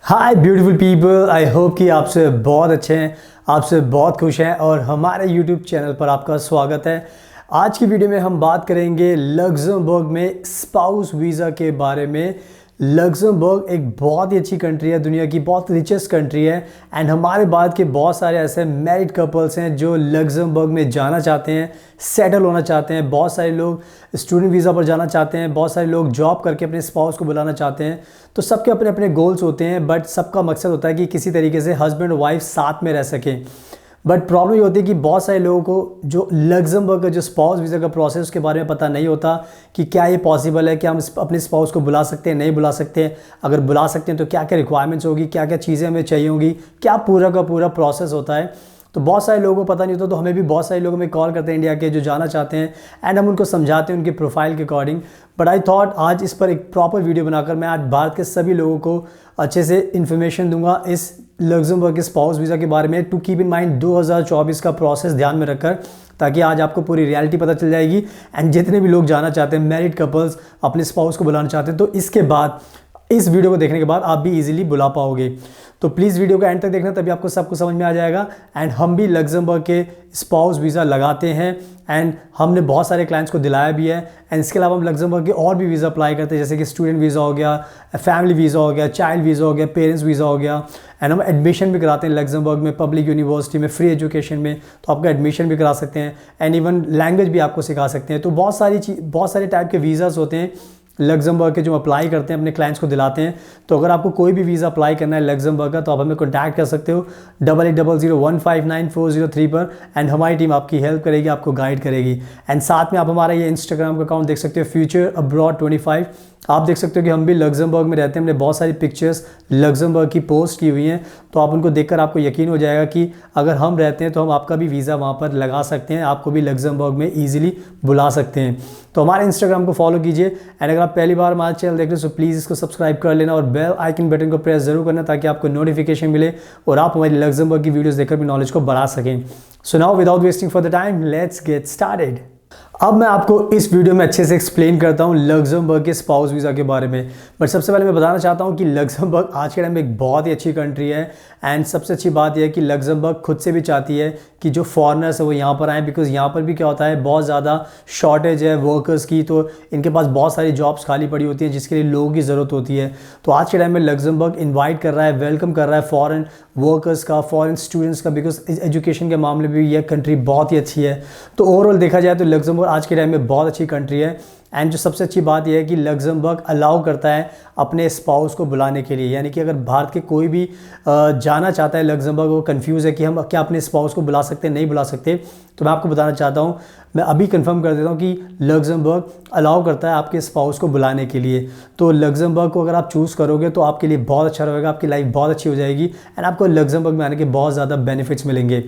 Hi beautiful people, I hope कि आपसे बहुत अच्छे हैं, आपसे बहुत खुश हैं और हमारे यूट्यूब चैनल पर आपका स्वागत है। आज की वीडियो में हम बात करेंगे लग्जमबर्ग में स्पाउस वीज़ा के बारे में। लग्जमबर्ग एक बहुत ही अच्छी कंट्री है, दुनिया की बहुत रिचेस्ट कंट्री है एंड हमारे बाद के बहुत सारे ऐसे मैरिड कपल्स हैं जो लग्जमबर्ग में जाना चाहते हैं, सेटल होना चाहते हैं। बहुत सारे लोग स्टूडेंट वीज़ा पर जाना चाहते हैं, बहुत सारे लोग जॉब करके अपने स्पाउस को बुलाना चाहते हैं। तो सबके अपने अपने गोल्स होते हैं, बट सबका मकसद होता है कि किसी तरीके से हस्बैंड और वाइफ साथ में रह सकें। बट प्रॉब्लम ये होती है कि बहुत सारे लोगों को जो लग्जमबर्ग का जो स्पाउस वीज़ा का प्रोसेस उसके बारे में पता नहीं होता कि क्या ये पॉसिबल है कि हम अपने स्पाउस को बुला सकते हैं, नहीं बुला सकते हैं। अगर बुला सकते हैं तो क्या क्या रिक्वायरमेंट्स होगी, क्या क्या चीज़ें हमें चाहिए होंगी, क्या पूरा का पूरा प्रोसेस होता है। तो बहुत सारे लोगों को पता नहीं होता, तो हमें भी बहुत सारे लोग हमें कॉल करते हैं इंडिया के जो जाना चाहते हैं एंड हम उनको समझाते हैं उनके प्रोफाइल के अकॉर्डिंग। बट आई थॉट आज इस पर एक प्रॉपर वीडियो बनाकर मैं आज भारत के सभी लोगों को अच्छे से इन्फॉर्मेशन दूंगा इस लग्जमबर्ग के स्पाउस वीज़ा के बारे में। टू कीप इन माइंड 2024 का प्रोसेस ध्यान में रखकर, ताकि आज आपको पूरी रियलिटी पता चल जाएगी। एंड जितने भी लोग जाना चाहते हैं, मैरिड कपल्स अपने स्पाउस को बुलाना चाहते हैं, तो इसके बाद इस वीडियो को देखने के बाद आप भी इजीली बुला पाओगे। तो प्लीज़ वीडियो को एंड तक देखना, तभी आपको सब कुछ समझ में आ जाएगा। एंड हम भी लग्जमबर्ग के स्पाउस वीज़ा लगाते हैं एंड हमने बहुत सारे क्लाइंट्स को दिलाया भी है। एंड इसके अलावा हम लग्जमबर्ग के और भी वीज़ा अप्लाई करते हैं, जैसे कि स्टूडेंट वीज़ा हो गया, फैमिली वीज़ा हो गया, चाइल्ड वीज़ा हो गया, पेरेंट्स वीज़ा हो गया। एंड हम एडमिशन भी कराते हैं लग्जमबर्ग में, पब्लिक यूनिवर्सिटी में, फ्री एजुकेशन में, तो आपका एडमिशन भी करा सकते हैं। एंड इवन लैंग्वेज भी आपको सिखा सकते हैं। तो बहुत सारे टाइप के वीज़ाज़ होते हैं लग्जमबर्ग के जो अप्लाई करते हैं, अपने क्लाइंट्स को दिलाते हैं। तो अगर आपको कोई भी वीज़ा अप्लाई करना है लग्जमबर्ग का, तो आप हमें कॉन्टैक्ट कर सकते हो 8800159403 पर। एंड हमारी टीम आपकी हेल्प करेगी, आपको गाइड करेगी। एंड साथ में आप हमारा ये इंस्टाग्राम का अकाउंट देख सकते हो, फ्यूचर अब्रॉड 25। आप देख सकते हो कि हम भी लग्जमबर्ग में रहते हैं। हमने बहुत सारी पिक्चर्स लग्जमबर्ग की पोस्ट की हुई हैं, तो आप उनको देखकर आपको यकीन हो जाएगा कि अगर हम रहते हैं तो हम आपका भी वीज़ा वहाँ पर लगा सकते हैं, आपको भी लग्जमबर्ग में ईजिली बुला सकते हैं। तो हमारे इंस्टाग्राम को फॉलो कीजिए। एंड अगर आप पहली बार हमारा चैनल देख रहे हो तो प्लीज़ इसको सब्सक्राइब कर लेना और बेल आइकन बटन को प्रेस जरूर करना, ताकि आपको नोटिफिकेशन मिले और आप हमारी लग्जमबर्ग की वीडियोस देखकर भी नॉलेज को बढ़ा सकें। So now without wasting for the time, let's get started. अब मैं आपको इस वीडियो में अच्छे से एक्सप्लेन करता हूँ लग्जमबर्ग के स्पाउस वीज़ा के बारे में। बट सबसे पहले मैं बताना चाहता हूँ कि लग्जमबर्ग आज के टाइम में एक बहुत ही अच्छी कंट्री है। एंड सबसे अच्छी बात यह है कि लग्जमबर्ग खुद से भी चाहती है कि जो फॉरेनर्स है वो यहाँ पर आएँ, बिकॉज यहाँ पर भी क्या होता है, बहुत ज़्यादा शॉर्टेज है वर्कर्स की। तो इनके पास बहुत सारी जॉब्स खाली पड़ी होती हैं जिसके लिए लोगों की ज़रूरत होती है। तो आज के टाइम में लग्जमबर्ग इन्वाइट कर रहा है, वेलकम कर रहा है फॉरेन वर्कर्स का, फॉरेन स्टूडेंट्स का, बिकॉज एजुकेशन के मामले में भी यह कंट्री बहुत ही अच्छी है। तो ओवरऑल देखा जाए तो लग्जमबर्ग आज के टाइम में बहुत अच्छी कंट्री है। एंड जो सबसे अच्छी बात यह है कि लग्जमबर्ग अलाउ करता है अपने स्पाउस को बुलाने के लिए। यानी कि अगर भारत के कोई भी जाना चाहता है लग्जमबर्ग, वो कंफ्यूज है कि हम क्या अपने स्पाउस को बुला सकते हैं, नहीं बुला सकते, तो मैं आपको बताना चाहता हूँ, मैं अभी कंफर्म कर देता हूँ कि लग्जमबर्ग अलाउ करता है आपके स्पाउस को बुलाने के लिए। तो लग्जमबर्ग को अगर आप चूज़ करोगे तो आपके लिए बहुत अच्छा रहेगा, आपकी लाइफ बहुत अच्छी हो जाएगी एंड आपको लग्जमबर्ग में आने के बहुत ज़्यादा बेनिफिट्स मिलेंगे।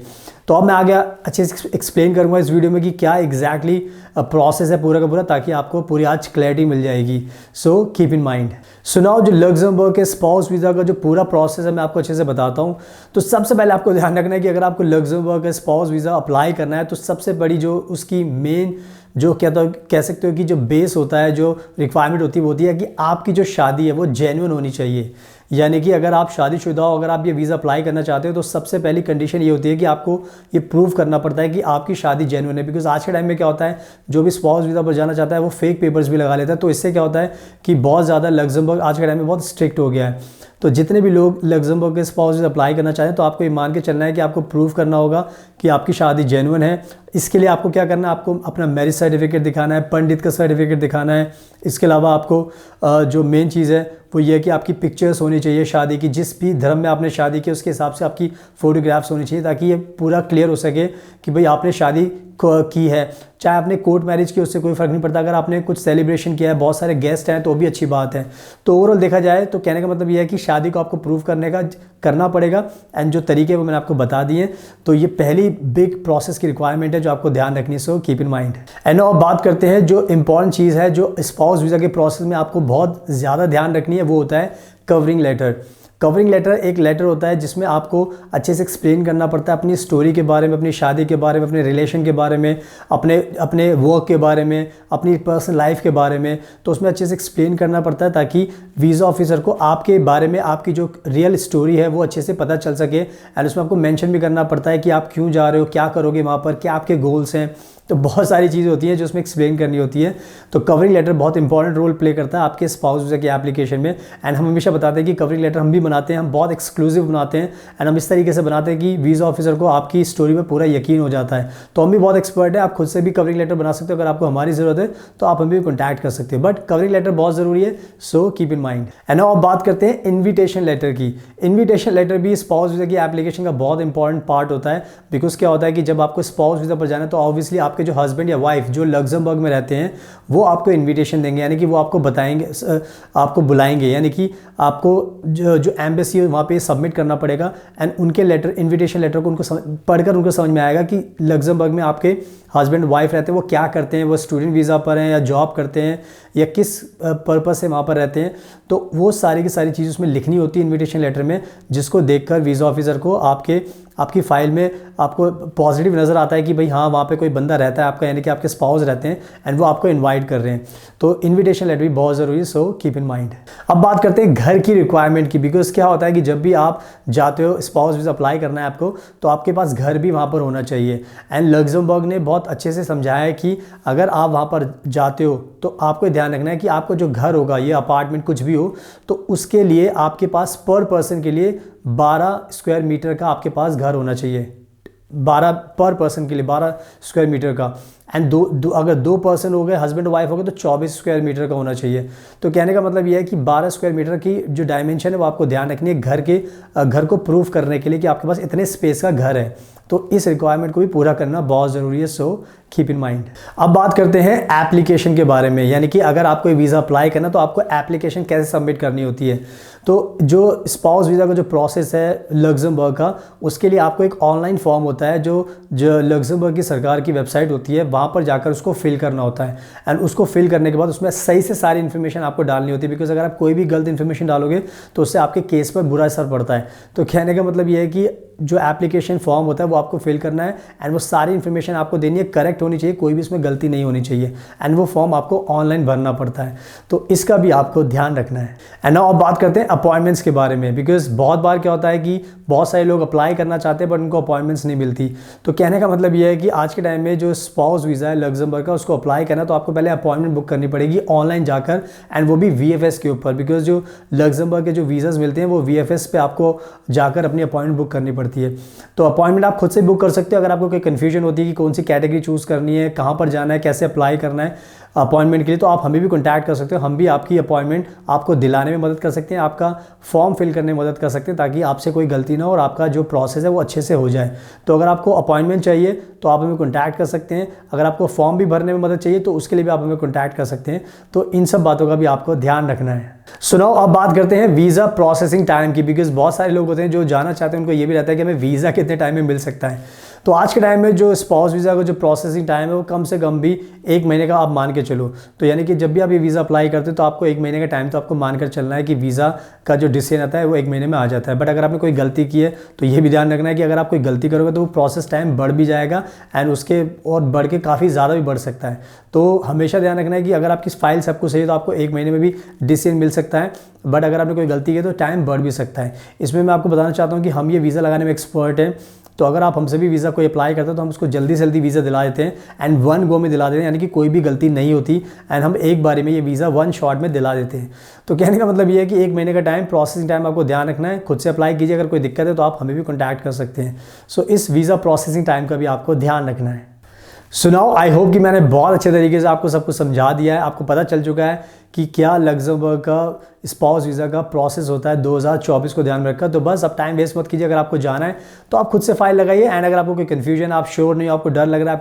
तो अब मैं आगे अच्छे से एक्सप्लेन करूँगा इस वीडियो में कि क्या एग्जैक्टली प्रोसेस है पूरा का पूरा, ताकि आपको पूरी आज क्लैरिटी मिल जाएगी। So keep in mind. So now जो लग्जमबर्ग के स्पाउस वीज़ा का जो पूरा प्रोसेस है मैं आपको अच्छे से बताता हूँ। तो सबसे पहले आपको ध्यान रखना है कि अगर आपको लग्जमबर्ग का स्पाउस वीज़ा अप्लाई करना है तो सबसे बड़ी जो उसकी मेन जो कह सकते हो कि जो बेस होता है, जो रिक्वायरमेंट होती है वो होती है कि आपकी जो शादी है वो जेन्युइन होनी चाहिए। यानी कि अगर आप शादीशुदा हो, अगर आप ये वीज़ा अप्लाई करना चाहते हो, तो सबसे पहली कंडीशन ये होती है कि आपको ये प्रूव करना पड़ता है कि आपकी शादी जेन्युइन है। बिकॉज आज के टाइम में क्या होता है, जो भी स्पाउस वीज़ा पर जाना चाहता है वो फेक पेपर्स भी लगा लेता है। तो इससे क्या होता है कि बहुत ज़्यादा लग्जमबर्ग आज के टाइम में बहुत स्ट्रिक्ट हो गया है। तो जितने भी लोग लग्जमबर्ग के स्पाउस वीज़ा अप्लाई करना चाहें तो आपको ये मान के चलना है कि आपको प्रूव करना होगा कि आपकी शादी जेन्युइन है। इसके लिए आपको क्या करना है, आपको अपना मैरिज सर्टिफिकेट दिखाना है, पंडित का सर्टिफिकेट दिखाना है। इसके अलावा आपको जो मेन चीज़ है वो ये है कि आपकी पिक्चर्स होनी चाहिए शादी की, जिस भी धर्म में आपने शादी की उसके हिसाब से आपकी फ़ोटोग्राफ्स होनी चाहिए, ताकि ये पूरा क्लियर हो सके कि भाई आपने शादी की है। चाहे आपने कोर्ट मैरिज की, उससे कोई फ़र्क नहीं पड़ता। अगर आपने कुछ सेलिब्रेशन किया है, बहुत सारे गेस्ट हैं, तो भी अच्छी बात है। तो ओवरऑल देखा जाए तो कहने का मतलब ये है कि शादी को आपको प्रूव करना पड़ेगा। एंड जो तरीके वो मैंने आपको बता दिए। तो ये पहली बिग प्रोसेस की रिक्वायरमेंट है जो आपको ध्यान रखनी, so keep in mind. And अब बात करते हैं जो इंपॉर्टेंट चीज़ है जो स्पाउस वीज़ा के प्रोसेस में आपको बहुत ज़्यादा ध्यान रखनी है, वो होता है कवरिंग लेटर। कवरिंग लेटर एक लेटर होता है जिसमें आपको अच्छे से एक्सप्लेन करना पड़ता है अपनी स्टोरी के बारे में, अपनी शादी के बारे में, अपने रिलेशन के बारे में, अपने वर्क के बारे में, अपनी पर्सनल लाइफ के बारे में। तो उसमें अच्छे से एक्सप्लेन करना पड़ता है ताकि वीज़ा ऑफिसर को आपके बारे में, आपकी जो रियल स्टोरी है वो अच्छे से पता चल सके। एंड उसमें आपको मेंशन भी करना पड़ता है कि आप क्यों जा रहे हो, क्या करोगे वहाँ पर, क्या आपके गोल्स हैं। तो बहुत सारी चीज़ें होती हैं जो उसमें एक्सप्लेन करनी होती है। तो कवरिंग लेटर बहुत इंपॉर्टेंट रोल प्ले करता है आपके स्पाउस वीज़ा की एप्लीकेशन में। एंड हम हमेशा बताते हैं कि कवरिंग लेटर हम भी बनाते हैं, हम बहुत एक्सक्लूसिव बनाते हैं एंड हम इस तरीके से बनाते हैं कि वीज़ा ऑफिसर को आपकी स्टोरी पर पूरा यकीन हो जाता है। तो हम भी बहुत एक्सपर्ट है, आप खुद से भी कवरिंग लेटर बना सकते हो। अगर आपको हमारी ज़रूरत है तो आप हमें भी कॉन्टैक्ट कर सकते हो, बट कवरिंग लेटर बहुत ज़रूरी है, so keep in mind. And अब बात करते हैं इन्विटेशन लेटर की। इन्विटेशन लेटर भी स्पाउस वीज़ा की एप्लीकेशन का बहुत इंपॉर्टेंट पार्ट होता है। बिकॉज क्या होता है कि जब आपको स्पाउस वीज़ा पर जाना है तो ऑब्वियसली आपके जो हस्बैंड या वाइफ जो लग्जमबर्ग में रहते हैं वो आपको इनविटेशन देंगे, यानी कि वो आपको बताएंगे, आपको बुलाएंगे, यानी कि आपको जो एम्बेसी है वहाँ पे सबमिट करना पड़ेगा। एंड उनके लेटर, इनविटेशन लेटर को उनको पढ़कर उनको समझ में आएगा कि लग्जमबर्ग में आपके हस्बैंड वाइफ रहते हैं वो क्या करते हैं, वो स्टूडेंट वीज़ा पर हैं या जॉब करते हैं या किस पर्पस से वहाँ पर रहते हैं। तो वो सारी की सारी चीज़ उसमें लिखनी होती है इनविटेशन लेटर में, जिसको देखकर वीज़ा ऑफिसर को आपकी फ़ाइल में आपको पॉजिटिव नज़र आता है कि भाई हाँ वहाँ पे कोई बंदा रहता है आपका, यानी कि आपके स्पाउस रहते हैं एंड वो आपको इनवाइट कर रहे हैं। तो इनविटेशन लेटर भी बहुत ज़रूरी है, सो कीप इन माइंड। अब बात करते हैं घर की रिक्वायरमेंट की। बिकॉज क्या होता है कि जब भी आप जाते हो स्पाउस वीज़ा अप्लाई करना है आपको, तो आपके पास घर भी वहाँ पर होना चाहिए। एंड लग्जमबर्ग ने बहुत अच्छे से समझाया है कि अगर आप वहाँ पर जाते हो तो आपको ध्यान रखना है कि आपको जो घर होगा, ये अपार्टमेंट कुछ भी हो, तो उसके लिए आपके पास पर पर्सन के लिए 12 स्क्वायर मीटर का आपके पास घर होना चाहिए। 12 पर पर्सन के लिए 12 स्क्वायर मीटर का। एंड अगर 2 पर्सन हो गए, हस्बैंड वाइफ हो गए, तो 24 स्क्वायर मीटर का होना चाहिए। तो कहने का मतलब ये है कि 12 स्क्वायर मीटर की जो डायमेंशन है वो आपको ध्यान रखनी है घर को प्रूफ करने के लिए कि आपके पास इतने स्पेस का घर है। तो इस रिक्वायरमेंट को भी पूरा करना बहुत ज़रूरी है, सो कीप इन माइंड। अब बात करते हैं एप्लीकेशन के बारे में, यानी कि अगर आपको वीज़ा अप्लाई करना तो आपको एप्लीकेशन कैसे सबमिट करनी होती है। तो जो स्पाउस वीज़ा का जो प्रोसेस है लग्जमबर्ग का, उसके लिए आपको एक ऑनलाइन फॉर्म होता है जो लग्जमबर्ग की सरकार की वेबसाइट होती है, वहाँ पर जाकर उसको फिल करना होता है। एंड उसको फिल करने के बाद उसमें सही से सारी इन्फॉर्मेशन आपको डालनी होती है। बिकॉज अगर आप कोई भी गलत इन्फॉर्मेशन डालोगे तो उससे आपके केस पर बुरा असर पड़ता है। तो कहने का मतलब ये है कि जो एप्लीकेशन फॉर्म होता है वो आपको फिल करना है एंड वो सारी इन्फॉर्मेशन आपको देनी है, करेक्ट होनी चाहिए, कोई भी इसमें गलती नहीं होनी चाहिए। एंड वो फॉर्म आपको ऑनलाइन भरना पड़ता है, तो इसका भी आपको ध्यान रखना है। एंड नाउ अब बात करते हैं अपॉइंटमेंट्स के बारे में। बिकॉज बहुत बार क्या होता है कि बहुत सारे लोग अप्लाई करना चाहते हैं बट उनको अपॉइंटमेंट्स नहीं मिलती। तो कहने का मतलब ये है कि आज के टाइम में जो स्पाउस वीज़ा है लग्जमबर्ग का, उसको अप्लाई करना तो आपको पहले अपॉइंटमेंट बुक करनी पड़ेगी ऑनलाइन जाकर, एंड वो भी VFS के ऊपर। बिकॉज जो लग्जमबर्ग के जो वीज़ाज़ मिलते हैं वो VFS पे आपको जाकर अपनी अपॉइंटमेंट बुक करनी पड़ती है। तो अपॉइंटमेंट आप खुद से बुक कर सकते हो। अगर आपको कोई कन्फ्यूजन होती है कि कौन सी कैटेगरी चूज़ करनी है, कहाँ पर जाना है, कैसे अप्लाई करना है अपॉइंटमेंट के लिए, तो आप हमें भी कॉन्टैक्ट कर सकते हो। हम भी आपकी अपॉइंटमेंट आपको दिलाने में मदद कर सकते हैं, आपका फॉर्म फिल करने में मदद कर सकते हैं, ताकि आपसे कोई गलती ना हो और आपका जो प्रोसेस है वो अच्छे से हो जाए। तो अगर आपको अपॉइंटमेंट चाहिए तो आप हमें कॉन्टैक्ट कर सकते हैं। अगर आपको फॉर्म भी भरने में मदद चाहिए तो उसके लिए भी आप हमें कॉन्टैक्ट कर सकते हैं। तो इन सब बातों का भी आपको ध्यान रखना है। सुनाओ अब बात करते हैं वीज़ा प्रोसेसिंग टाइम की। बिकॉज बहुत सारे लोग होते हैं जो जाना चाहते हैं, उनको ये भी रहता है कि हमें वीज़ा कितने टाइम में मिल सकता है। तो आज के टाइम में जो स्पाउस वीज़ा का जो प्रोसेसिंग टाइम है वो कम से कम भी 1 महीने का आप मान के चलो। तो यानी कि जब भी आप ये वीज़ा अप्लाई करते हो तो आपको 1 महीने का टाइम तो आपको मानकर चलना है कि वीज़ा का जो डिसीजन आता है वो 1 महीने में आ जाता है। बट अगर आपने कोई गलती की है तो ये भी ध्यान रखना है कि अगर आप कोई गलती करोगे तो वो प्रोसेस टाइम बढ़ भी जाएगा एंड उसके और बढ़ के काफ़ी ज़्यादा भी बढ़ सकता है। तो हमेशा ध्यान रखना है कि अगर आपकी फाइल सब कुछ सही है तो आपको 1 महीने में भी डिसीजन मिल सकता है। बट अगर आपने कोई गलती की तो टाइम बढ़ भी सकता है। इसमें मैं आपको बताना चाहता हूँ कि हम ये वीज़ा लगाने में एक्सपर्ट हैं। तो अगर आप हमसे भी वीज़ा कोई अप्लाई करते हो तो हम उसको जल्दी से जल्दी वीज़ा दिला देते हैं एंड 1 गो में दिला देते हैं, यानी कि कोई भी गलती नहीं होती एंड हम एक बारी में ये वीज़ा 1 शॉट में दिला देते हैं। तो कहने का मतलब ये है कि 1 महीने का टाइम, प्रोसेसिंग टाइम आपको ध्यान रखना है। खुद से अप्लाई कीजिए, अगर कोई दिक्कत है तो आप हमें भी कॉन्टैक्ट कर सकते हैं। सो इस वीज़ा प्रोसेसिंग टाइम का भी आपको ध्यान रखना है। सुनाओ, आई होप कि मैंने बहुत अच्छे तरीके से आपको सब कुछ समझा दिया है। आपको पता चल चुका है कि क्या लग्जमबर्ग का स्पाउस वीज़ा का प्रोसेस होता है 2024 को ध्यान में रखकर। तो बस अब टाइम वेस्ट मत कीजिए। अगर आपको जाना है तो आप खुद से फाइल लगाइए। एंड अगर आपको कोई कन्फ्यूजन, आप श्योर नहीं हो, आपको डर लग रहा है,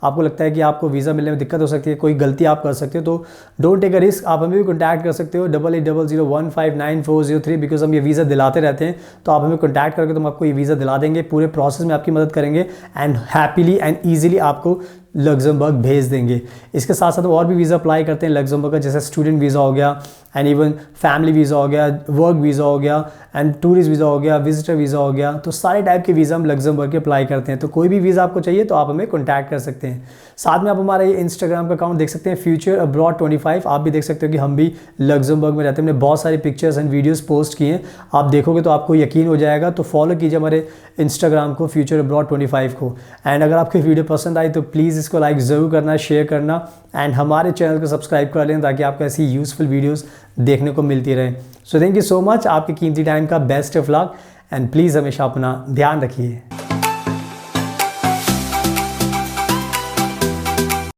आपको लगता है कि आपको वीज़ा मिलने में दिक्कत हो सकती है, कोई गलती आप कर सकते हो, तो डोंट टेक अ रिस्क। आप हमें भी कॉन्टैक्ट कर सकते हो 88000159 बिकॉज हम ये वीज़ा दिलाते रहते हैं। तो आप हमें कॉन्टैक्ट करके तो हम आपको ये वीज़ा दिला देंगे, पूरे प्रोसेस में आपकी मदद करेंगे एंड हैप्पीली एंड ईजिली आपको लग्जमबर्ग भेज देंगे। इसके साथ साथ और भी वीज़ा अप्लाई करते हैं लग्जमबर्ग का, जैसे स्टूडेंट वीज़ा हो गया एंड इवन फैमिली वीज़ा हो गया, वर्क वीज़ा हो गया एंड टूरिस्ट वीज़ा हो गया, विजिटर वीज़ा हो गया। तो सारे टाइप के वीज़ा हम लग्जमबर्ग के अप्लाई करते हैं। तो कोई भी वीज़ा आपको चाहिए तो आप हमें कॉन्टैक्ट कर सकते हैं। साथ में आप हमारा ये इंस्टाग्राम का अकाउंट देख सकते हैं, फ्यूचर अब्रॉड 25। आप भी देख सकते हो कि हम भी लग्जमबर्ग में रहते हैं। हमने बहुत सारी पिक्चर्स एंड वीडियोस पोस्ट किए हैं, आप देखोगे तो आपको यकीन हो जाएगा। तो फॉलो कीजिए हमारे इंस्टाग्राम को, फ्यूचर अब्रॉड 25 को। एंड अगर आपको वीडियो पसंद आई तो प्लीज़ इसको लाइक ज़रूर करना, शेयर करना एंड हमारे चैनल को सब्सक्राइब कर लें ताकि आपको ऐसी यूज़फुल वीडियोस देखने को मिलती रहे। So thank you so much, आपके कीमती टाइम का best of luck and please हमेशा अपना ध्यान रखिए।